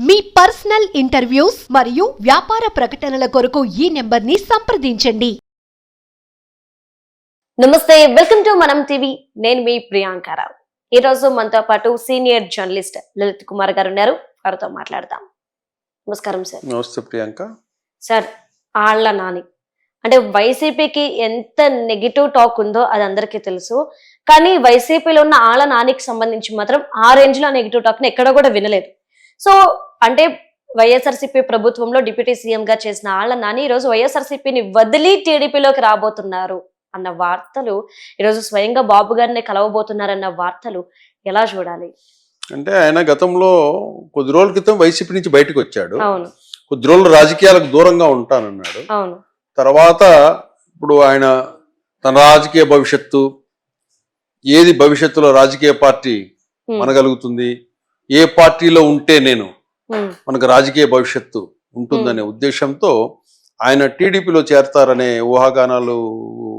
మీ personal interviews మరియు వ్యాపార ప్రకటనల కొరకు ఈ నెంబర్ని సంప్రదించండి. నమస్తే, వెల్కమ్ టు మనం టీవీ. నేను మీ ప్రియాంకారావు. ఈ రోజు మనతో పాటు సీనియర్ జర్నలిస్ట్ లలిత్ కుమార్ గారు ఉన్నారు. వారితో మాట్లాడదాం. నమస్కారం సార్. నమస్తే ప్రియాంక. సార్, ఆళ్ల నాని అంటే వైసీపీకి ఎంత నెగిటివ్ టాక్ ఉందో అది అందరికీ తెలుసు. కానీ వైసీపీలో ఉన్న ఆళ్ల నానికి సంబంధించి మాత్రం ఆ రేంజ్ లో నెగిటివ్ టాక్ ని ఎక్కడ కూడా వినలేదు. సో అంటే వైఎస్ఆర్సీపీ ప్రభుత్వంలో డిప్యూటీ సీఎం గా చేసిన ఆళ్ల నాని ఈరోజు వైఎస్ఆర్సీపీని వదిలి టీడీపీలోకి రాబోతున్నారు అన్న వార్తలు, ఈరోజు స్వయంగా బాబు గారిని కలవబోతున్నారన్న వార్తలు ఎలా చూడాలి? అంటే ఆయన గతంలో కొద్ది రోజుల క్రితం వైసీపీ నుంచి బయటకు వచ్చాడు. అవును. కొద్ది రోజులు రాజకీయాలకు దూరంగా ఉంటానన్నాడు. అవును. తర్వాత ఇప్పుడు ఆయన తన రాజకీయ భవిష్యత్తు ఏది, భవిష్యత్తులో రాజకీయ పార్టీ మనగలుగుతుంది, ఏ పార్టీలో ఉంటే నేను మనకు రాజకీయ భవిష్యత్తు ఉంటుందనే ఉద్దేశంతో ఆయన టీడీపీలో చేరతారనే ఊహాగానాలు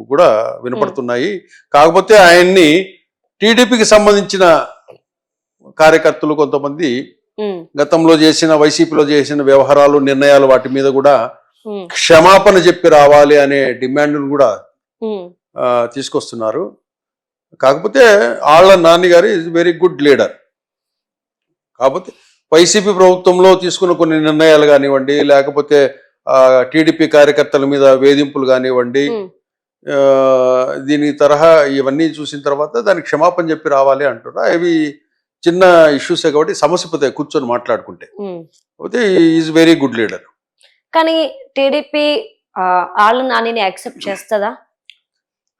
కూడా వినపడుతున్నాయి. కాకపోతే ఆయన్ని టీడీపీకి సంబంధించిన కార్యకర్తలు కొంతమంది గతంలో చేసిన, వైసీపీలో చేసిన వ్యవహారాలు, నిర్ణయాలు, వాటి మీద కూడా క్షమాపణ చెప్పి రావాలి అనే డిమాండ్ను కూడా తీసుకొస్తున్నారు. కాకపోతే ఆళ్ల నాని గారు ఈజ్ వెరీ గుడ్ లీడర్. కాకపోతే వైసీపీ ప్రభుత్వంలో తీసుకున్న కొన్ని నిర్ణయాలు కానివ్వండి, లేకపోతే టీడీపీ కార్యకర్తల మీద వేధింపులు కానివ్వండి, దీని తరహా ఇవన్నీ చూసిన తర్వాత దానికి క్షమాపణ చెప్పి రావాలి అంటున్నా. అవి చిన్న ఇష్యూసే కాబట్టి సమస్య పోతాయి కూర్చొని మాట్లాడుకుంటే. అయితే ఈజ్ వెరీ గుడ్ లీడర్. కానీ టీడీపీ ఆళ్ల నానిని యాక్సెప్ట్ చేస్తుందా?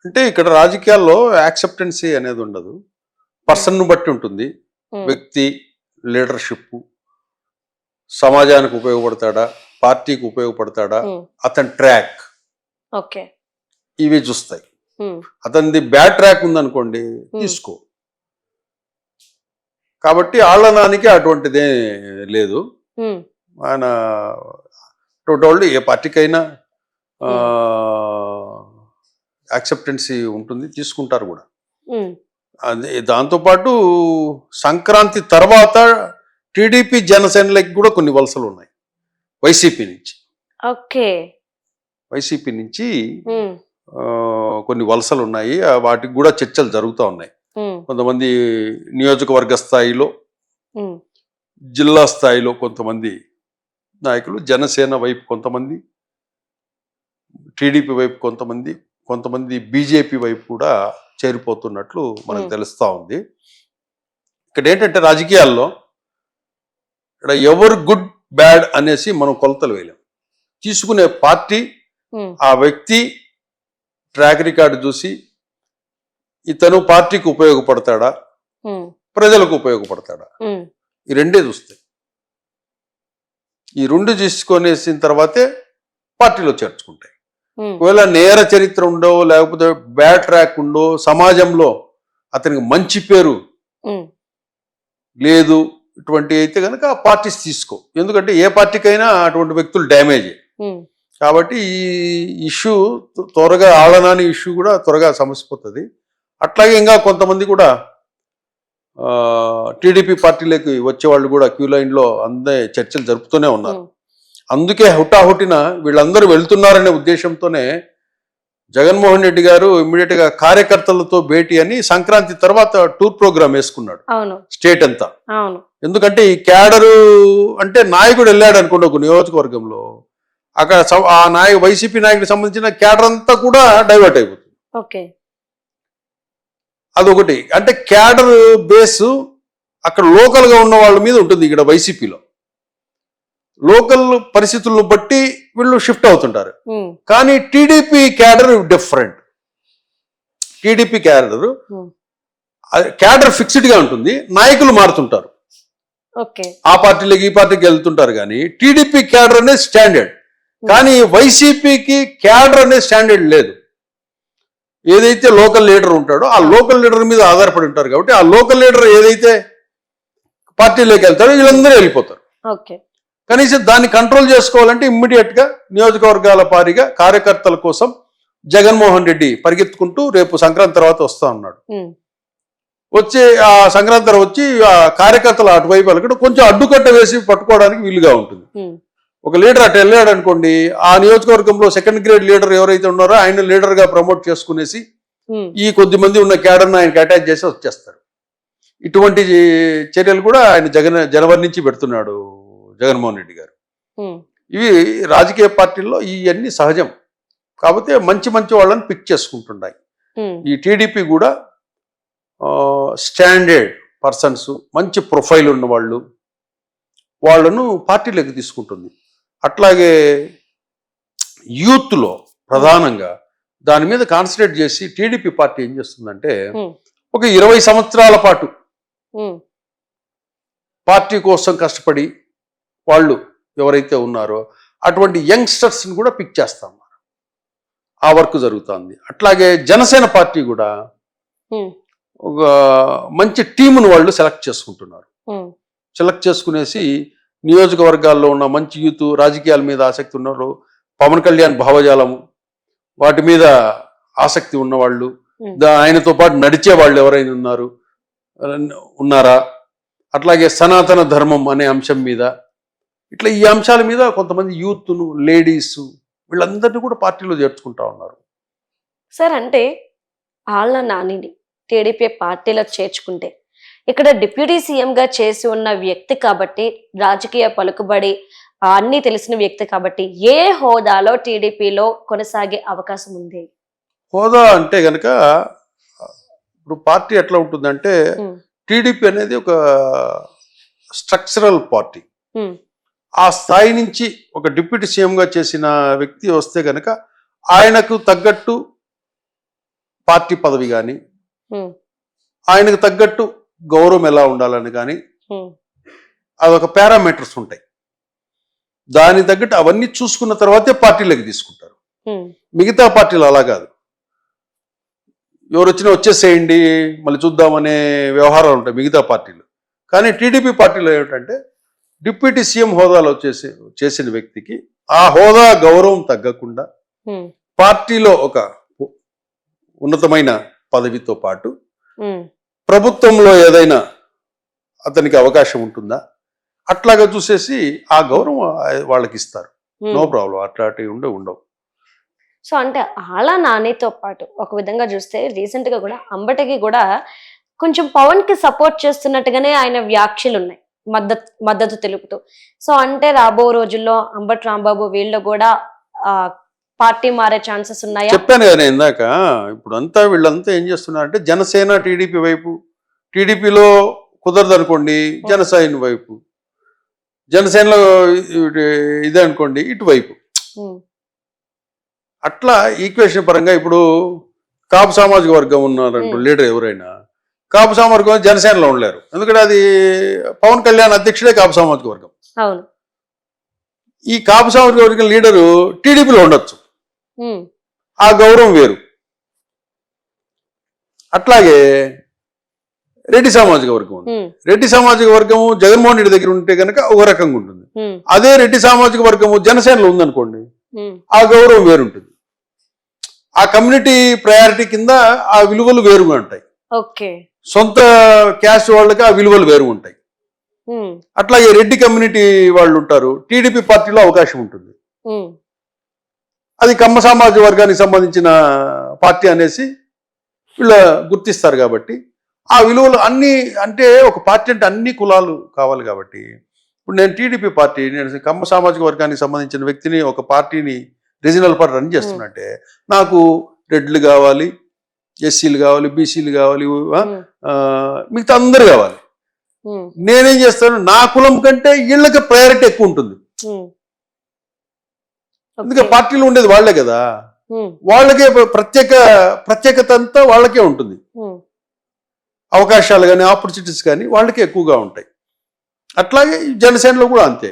అంటే ఇక్కడ రాజకీయాల్లో యాక్సెప్టెన్సీ అనేది ఉండదు, పర్సన్ను బట్టి ఉంటుంది. వ్యక్తి, లీడర్షిప్, సమాజానికి ఉపయోగపడతాడా, పార్టీకి ఉపయోగపడతాడా, అతని ట్రాక్, ఓకే, ఇవి చూస్తాయి. అతనిది బ్యాడ్ ట్రాక్ ఉందనుకోండి, తీసుకో. కాబట్టి ఆళ్ల నానికి అటువంటిదే లేదు. ఆయన టోటల్ ఏ పార్టీకైనా యాక్సెప్టెన్సీ ఉంటుంది, తీసుకుంటారు కూడా. అదే దాంతోపాటు సంక్రాంతి తర్వాత టీడీపీ జనసేనలకి కూడా కొన్ని వలసలు ఉన్నాయి వైసీపీ నుంచి. ఓకే, వైసీపీ నుంచి కొన్ని వలసలు ఉన్నాయి. వాటికి కూడా చర్చలు జరుగుతూ ఉన్నాయి. కొంతమంది నియోజకవర్గ స్థాయిలో, జిల్లా స్థాయిలో కొంతమంది నాయకులు జనసేన వైపు కొంతమంది, టీడీపీ వైపు కొంతమంది బీజేపీ వైపు కూడా చేరిపోతున్నట్లు మనకు తెలుస్తూ ఉంది. ఇక్కడ ఏంటంటే రాజకీయాల్లో ఇక్కడ ఎవరు గుడ్ బ్యాడ్ అనేసి మనం కొలతలు వేయలేం. తీసుకునే పార్టీ, ఆ వ్యక్తి ట్రాక్ రికార్డు చూసి ఇతను పార్టీకి ఉపయోగపడతాడా, ప్రజలకు ఉపయోగపడతాడా, ఈ రెండే చూస్తాయి. ఈ రెండు తీసుకొనేసిన తర్వాతే పార్టీలో చేర్చుకుంటాయి. ఒకవేళ నేర చరిత్ర ఉండో, లేకపోతే బ్యాడ్ ట్రాక్ ఉండో, సమాజంలో అతనికి మంచి పేరు లేదు, ఇటువంటి అయితే కనుక ఆ పార్టీస్ తీసుకో. ఎందుకంటే ఏ పార్టీకైనా అటువంటి వ్యక్తులు డ్యామేజ్. కాబట్టి ఈ ఇష్యూ త్వరగా, ఆళ్ల నాని ఇష్యూ కూడా త్వరగా సమసిపోతుంది. అట్లాగే ఇంకా కొంతమంది కూడా టీడీపీ పార్టీలోకి వచ్చేవాళ్ళు కూడా క్యూ లైన్లో అందే చర్చలు జరుపుతూనే ఉన్నారు. అందుకే హుటాహుటిన వీళ్ళందరూ వెళ్తున్నారనే ఉద్దేశంతోనే జగన్మోహన్ రెడ్డి గారు ఇమ్మీడియట్ గా కార్యకర్తలతో భేటీ అని సంక్రాంతి తర్వాత టూర్ ప్రోగ్రామ్ వేసుకున్నాడు స్టేట్ అంతా. ఎందుకంటే ఈ క్యాడరు అంటే నాయకుడు వెళ్ళాడు అనుకోండి ఒక నియోజకవర్గంలో, అక్కడ ఆ వైసీపీ నాయకుడికి సంబంధించిన క్యాడర్ అంతా కూడా డైవర్ట్ అయిపోతుంది. అదొకటి. అంటే క్యాడర్ బేస్ అక్కడ లోకల్ గా ఉన్న వాళ్ళ మీద ఉంటుంది. ఇక్కడ వైసీపీలో లోకల్ పరిస్థితులను బట్టి వీళ్ళు షిఫ్ట్ అవుతుంటారు. కానీ TDP cadre different. TDP cadre fixed గా ఉంటుంది, నాయకులు మారుతుంటారు, ఆ పార్టీలకి ఈ పార్టీకి వెళ్తుంటారు. కానీ టీడీపీ క్యాడర్ అనేది స్టాండర్డ్. కానీ వైసీపీకి క్యాడర్ అనేది స్టాండర్డ్ లేదు. ఏదైతే లోకల్ లీడర్ ఉంటాడో ఆ లోకల్ లీడర్ మీద ఆధారపడి ఉంటారు. కాబట్టి ఆ లోకల్ లీడర్ ఏదైతే పార్టీలోకి వెళ్తాడో వీళ్ళందరూ వెళ్ళిపోతారు. కనీసం దాన్ని కంట్రోల్ చేసుకోవాలంటే ఇమ్మీడియట్ గా నియోజకవర్గాల వారీగా కార్యకర్తల కోసం జగన్మోహన్ రెడ్డి పరిగెత్తుకుంటూ రేపు సంక్రాంతి తర్వాత వస్తా ఉన్నాడు. వచ్చి ఆ సంక్రాంతి వచ్చి ఆ కార్యకర్తలు అటువైపు వెళ్ళకుండా కొంచెం అడ్డుకట్ట వేసి పట్టుకోవడానికి వీలుగా ఉంటుంది. ఒక లీడర్ అటు వెళ్ళాడు అనుకోండి, ఆ నియోజకవర్గంలో సెకండ్ గ్రేడ్ లీడర్ ఎవరైతే ఉన్నారో ఆయన లీడర్ గా ప్రమోట్ చేసుకునేసి ఈ కొద్ది మంది ఉన్న క్యాడర్ను ఆయనకి అటాచ్ చేసి వచ్చేస్తారు. ఇటువంటి చర్యలు కూడా ఆయన జనవరి నుంచి పెడుతున్నాడు జగన్మోహన్ రెడ్డి గారు. ఇవి రాజకీయ పార్టీల్లో ఇవన్నీ సహజం. కాకపోతే మంచి మంచి వాళ్ళని పిక్ చేసుకుంటున్నాయి. ఈ టీడీపీ కూడా స్టాండర్డ్ పర్సన్స్, మంచి ప్రొఫైల్ ఉన్న వాళ్ళను పార్టీలోకి తీసుకుంటుంది. అట్లాగే యూత్లో ప్రధానంగా దాని మీద కాన్సన్ట్రేట్ చేసి టీడీపీ పార్టీ ఏం చేస్తుందంటే ఒక 20 సంవత్సరాల పాటు పార్టీ కోసం కష్టపడి వాళ్ళు ఎవరైతే ఉన్నారో అటువంటి యంగ్స్టర్స్ని కూడా పిక్ చేస్తాం. ఆ వర్క్ జరుగుతుంది. అట్లాగే జనసేన పార్టీ కూడా ఒక మంచి టీమును వాళ్ళు సెలెక్ట్ చేసుకుంటున్నారు. సెలెక్ట్ చేసుకునేసి నియోజకవర్గాల్లో ఉన్న మంచి యూత్, రాజకీయాల మీద ఆసక్తి ఉన్నారు, పవన్ కళ్యాణ్ భావజాలము వాటి మీద ఆసక్తి ఉన్నవాళ్ళు, ఆయనతో పాటు నడిచే వాళ్ళు ఎవరైనా ఉన్నారా, అట్లాగే సనాతన ధర్మం అనే అంశం మీద, ఇట్లా ఈ అంశాల మీద కొంతమంది యూత్ను, లేడీస్ వీళ్ళందరినీ కూడా పార్టీలో చేర్చుకుంటా ఉన్నారు. సార్, అంటే ఆళ్ళ నానిని టీడీపీ పార్టీలో చేర్చుకుంటే ఇక్కడ డిప్యూటీ సీఎంగా చేసి ఉన్న వ్యక్తి కాబట్టి, రాజకీయ పలుకుబడి అన్నీ తెలిసిన వ్యక్తి కాబట్టి ఏ హోదాలో టీడీపీలో కొనసాగే అవకాశం ఉంది? హోదా అంటే గనక ఇప్పుడు పార్టీ ఎట్లా ఉంటుందంటే టీడీపీ అనేది ఒక స్ట్రక్చరల్ పార్టీ. ఆ స్థాయి నుంచి ఒక డిప్యూటీ సీఎంగా చేసిన వ్యక్తి వస్తే గనక ఆయనకు తగ్గట్టు పార్టీ పదవి కానీ, ఆయనకు తగ్గట్టు గౌరవం ఎలా ఉండాలని కానీ అదొక పారామీటర్స్ ఉంటాయి. దాని తగ్గట్టు అవన్నీ చూసుకున్న తర్వాతే పార్టీలోకి తీసుకుంటారు. మిగతా పార్టీలు అలా కాదు, ఎవరు వచ్చినా వచ్చేసేయండి మళ్ళీ చూద్దామనే వ్యవహారాలు ఉంటాయి మిగతా పార్టీలు. కానీ టీడీపీ పార్టీలో ఏమిటంటే డిప్యూటీ సీఎం హోదాలో చేసిన వ్యక్తికి ఆ హోదా గౌరవం తగ్గకుండా పార్టీలో ఒక ఉన్నతమైన పదవితో పాటు ప్రభుత్వంలో ఏదైనా అతనికి అవకాశం ఉంటుందా అట్లాగా చూసేసి ఆ గౌరవం వాళ్ళకి ఇస్తారు. నో ప్రాబ్లం, అట్లాంటివి ఉండవు. సో అంటే ఆళ్ళ నానితో పాటు ఒక విధంగా చూస్తే రీసెంట్ గా కూడా అంబటికి కూడా కొంచెం పవన్ కి సపోర్ట్ చేస్తున్నట్టుగానే ఆయన వ్యాఖ్యలు ఉన్నాయి, మద్దతు తెలుపుతూ. సో అంటే రాబో రోజుల్లో అంబటి రాంబాబు వీళ్ళు కూడా పార్టీ మారే ఛాన్సెస్ ఉన్నాయా? చెప్పాను కదా ఇందాక. ఇప్పుడు అంతా వీళ్ళంతా ఏం చేస్తున్నారంటే జనసేన టీడీపీ వైపు, టీడీపీలో కుదరదు అనుకోండి జనసేన వైపు, జనసేనలో ఇదే అనుకోండి ఇటువైపు. అట్లా ఈక్వేషన్ పరంగా ఇప్పుడు కాపు సామాజిక వర్గం ఉన్నారంటూ లీడర్ ఎవరైనా కాపు సామాజిక వర్గం జనసేనలో ఉండలేరు, ఎందుకంటే అది పవన్ కళ్యాణ్ అధ్యక్షుడే కాపు సామాజిక వర్గం. ఈ కాపు సామాజిక వర్గం లీడరు టీడీపీలో ఉండొచ్చు, ఆ గౌరవం వేరు. అట్లాగే రెడ్డి సామాజిక వర్గం ఉంది. రెడ్డి సామాజిక వర్గము జగన్మోహన్ రెడ్డి దగ్గర ఉంటే కనుక ఒక రకంగా ఉంటుంది. అదే రెడ్డి సామాజిక వర్గము జనసేనలో ఉందనుకోండి ఆ గౌరవం వేరుంటుంది. ఆ కమ్యూనిటీ ప్రయారిటీ కింద ఆ విలువలు వేరుగా ఉంటాయి. సొంత క్యాస్ట్ వాళ్ళకి ఆ విలువలు వేరు ఉంటాయి. అట్లాగే రెడ్డి కమ్యూనిటీ వాళ్ళు ఉంటారు, టీడీపీ పార్టీలో అవకాశం ఉంటుంది. అది కమ్మ సామాజిక వర్గానికి సంబంధించిన పార్టీ అనేసి వీళ్ళు గుర్తిస్తారు. కాబట్టి ఆ విలువలు అన్ని, అంటే ఒక పార్టీ అంటే అన్ని కులాలు కావాలి. కాబట్టి ఇప్పుడు నేను టీడీపీ పార్టీ, నేను కమ్మ సామాజిక వర్గానికి సంబంధించిన వ్యక్తిని ఒక పార్టీని రీజనల్ పార్టీ రన్ చేస్తున్నట్టే నాకు రెడ్లు కావాలి, ఎస్సీలు కావాలి, బీసీలు కావాలి, మిగతా అందరు కావాలి. నేనేం చేస్తాను, నా కులం కంటే వీళ్ళకి ప్రయారిటీ ఎక్కువ ఉంటుంది. అందుకే పార్టీలో ఉండేది వాళ్లే కదా, వాళ్ళకే ప్రత్యేకత అంతా వాళ్ళకే ఉంటుంది. అవకాశాలు కానీ ఆపర్చునిటీస్ కానీ వాళ్ళకే ఎక్కువగా ఉంటాయి. అట్లాగే జనసేనలో కూడా అంతే.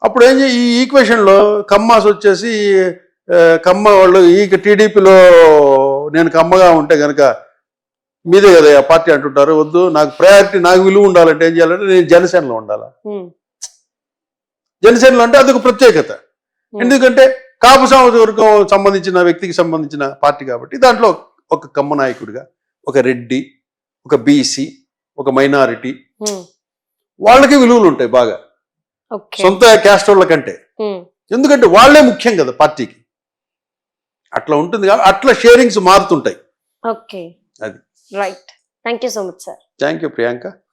అప్పుడు ఏం ఈ ఈక్వేషన్ లో కమ్మాస్ వచ్చేసి కమ్మ వాళ్ళు ఈ టీడీపీలో నేను కమ్మగా ఉంటే కనుక మీదే కదా ఆ పార్టీ అంటుంటారు, వద్దు నాకు ప్రయారిటీ, నాకు విలువ ఉండాలంటే ఏం చేయాలంటే నేను జనసేనలో ఉండాలా. జనసేనలో అంటే అదొక ప్రత్యేకత, ఎందుకంటే కాపు సామాజిక వర్గం సంబంధించిన వ్యక్తికి సంబంధించిన పార్టీ కాబట్టి దాంట్లో ఒక కమ్మ నాయకుడిగా, ఒక రెడ్డి, ఒక బీసీ, ఒక మైనారిటీ, వాళ్ళకి విలువలు ఉంటాయి బాగా ఓకే సొంత క్యాస్ట్ వాళ్ళ కంటే. ఎందుకంటే వాళ్ళే ముఖ్యం కదా పార్టీకి. అట్లా ఉంటుంది కాబట్టి అట్లా షేరింగ్స్ మారుతుంటాయి. ఓకే అది. Right. Thank you so much sir. Thank you Priyanka.